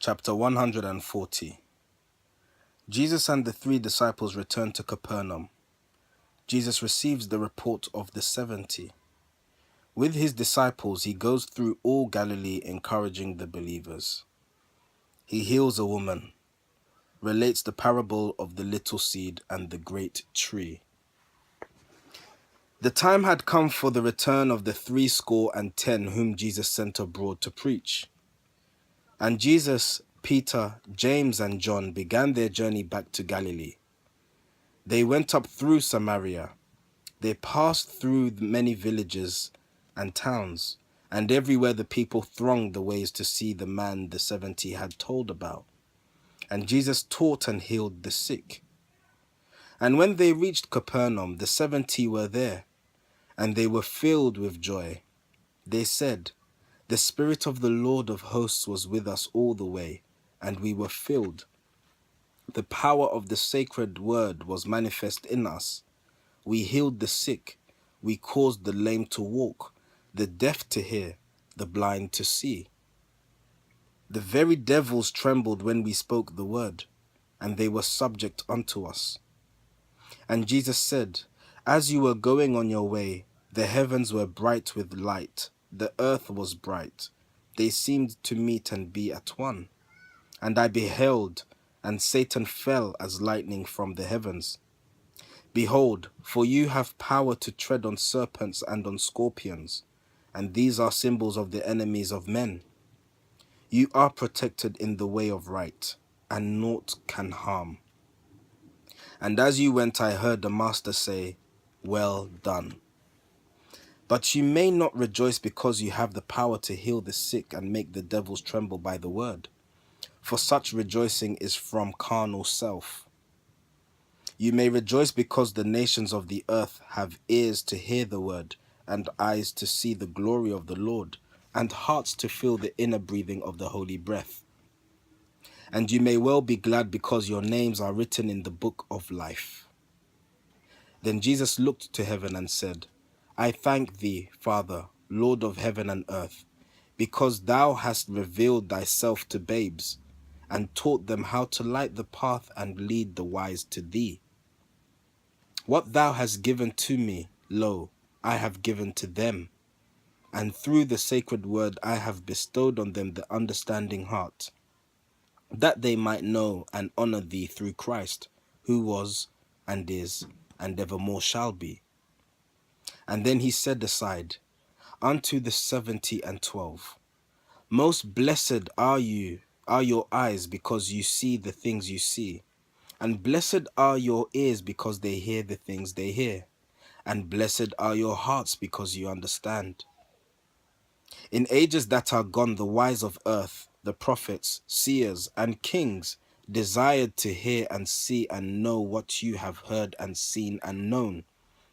Chapter 140. Jesus and the 3 disciples returned to Capernaum. Jesus receives the report of the 70. With his disciples, he goes through all Galilee, encouraging the believers. He heals a woman, relates the parable of the little seed and the great tree. The time had come for the return of the 70 whom Jesus sent abroad to preach. And Jesus, Peter, James, and John began their journey back to Galilee. They went up through Samaria. They passed through many villages and towns, and everywhere the people thronged the ways to see the man the 70 had told about. And Jesus taught and healed the sick. And when they reached Capernaum, the 70 were there, and they were filled with joy. They said, "The Spirit of the Lord of hosts was with us all the way, and we were filled. The power of the sacred word was manifest in us. We healed the sick, we caused the lame to walk, the deaf to hear, the blind to see. The very devils trembled when we spoke the word, and they were subject unto us." And Jesus said, "As you were going on your way, the heavens were bright with light, the earth was bright. They seemed to meet and be at one. And I beheld, and Satan fell as lightning from the heavens. Behold, for you have power to tread on serpents and on scorpions, and these are symbols of the enemies of men. You are protected in the way of right, and naught can harm." And as you went, I heard the Master say, "Well done. But you may not rejoice because you have the power to heal the sick and make the devils tremble by the word, for such rejoicing is from carnal self. You may rejoice because the nations of the earth have ears to hear the word, and eyes to see the glory of the Lord, and hearts to feel the inner breathing of the holy breath. And you may well be glad because your names are written in the book of life." Then Jesus looked to heaven and said, "I thank thee, Father, Lord of heaven and earth, because thou hast revealed thyself to babes, and taught them how to light the path and lead the wise to thee. What thou hast given to me, lo, I have given to them, and through the sacred word I have bestowed on them the understanding heart, that they might know and honor thee through Christ, who was, and is, and evermore shall be." And then he said aside unto the 70 and 12, "Most blessed are your eyes, because you see the things you see, and blessed are your ears, because they hear the things they hear, and blessed are your hearts, because you understand. In ages that are gone, the wise of earth, the prophets, seers, and kings desired to hear and see and know what you have heard and seen and known,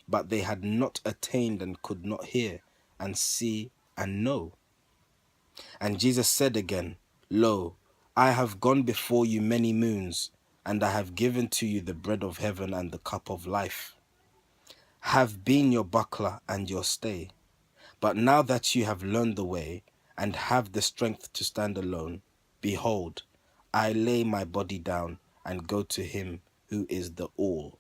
but they had not attained and could not hear and see and know." And Jesus said again, "Lo, I have gone before you many moons, and I have given to you the bread of heaven and the cup of life. Have been your buckler and your stay. But now that you have learned the way and have the strength to stand alone, behold, I lay my body down and go to him who is the all.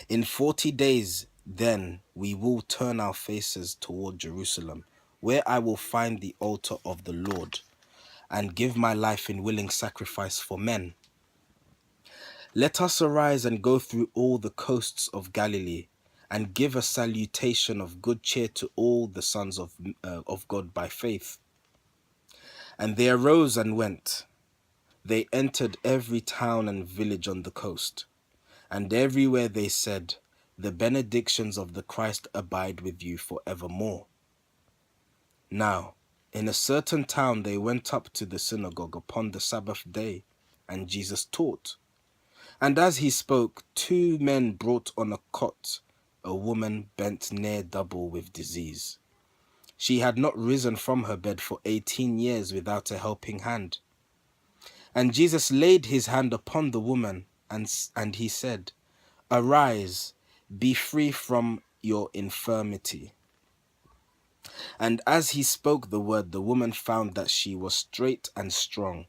In 40 days, then, we will turn our faces toward Jerusalem, where I will find the altar of the Lord, and give my life in willing sacrifice for men. Let us arise and go through all the coasts of Galilee, and give a salutation of good cheer to all the sons of God by faith." And they arose and went. They entered every town and village on the coast, and everywhere they said, "The benedictions of the Christ abide with you forevermore." Now, in a certain town they went up to the synagogue upon the Sabbath day, and Jesus taught. And as he spoke, 2 men brought on a cot a woman bent near double with disease. She had not risen from her bed for 18 years without a helping hand. And Jesus laid his hand upon the woman, and he said, "Arise, be free from your infirmity." And as he spoke the word, the woman found that she was straight and strong.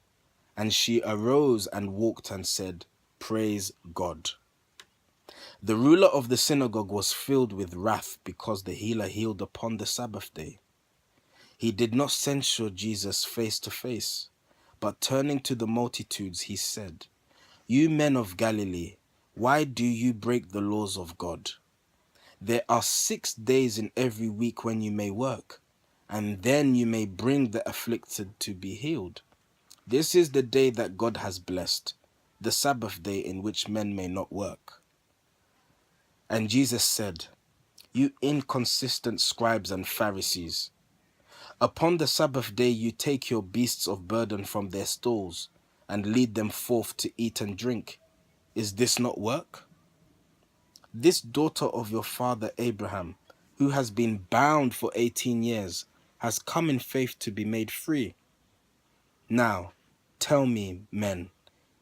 And she arose and walked and said, "Praise God." The ruler of the synagogue was filled with wrath because the healer healed upon the Sabbath day. He did not censure Jesus face to face, but turning to the multitudes, he said, "You men of Galilee, why do you break the laws of God? There are 6 days in every week when you may work, and then you may bring the afflicted to be healed. This is the day that God has blessed, the Sabbath day in which men may not work." And Jesus said, "You inconsistent scribes and Pharisees, upon the Sabbath day you take your beasts of burden from their stalls and lead them forth to eat and drink. Is this not work? This daughter of your father Abraham, who has been bound for 18 years, has come in faith to be made free. Now, tell me, men,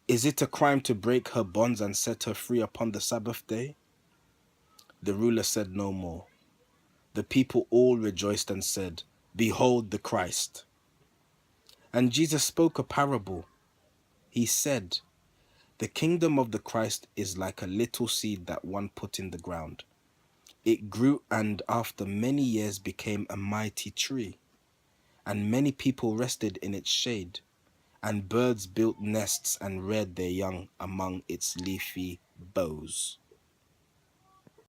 is it a crime to break her bonds and set her free upon the Sabbath day?" The ruler said no more. The people all rejoiced and said, "Behold the Christ." And Jesus spoke a parable. He said, "The kingdom of the Christ is like a little seed that one put in the ground. It grew and after many years became a mighty tree, and many people rested in its shade, and birds built nests and reared their young among its leafy boughs."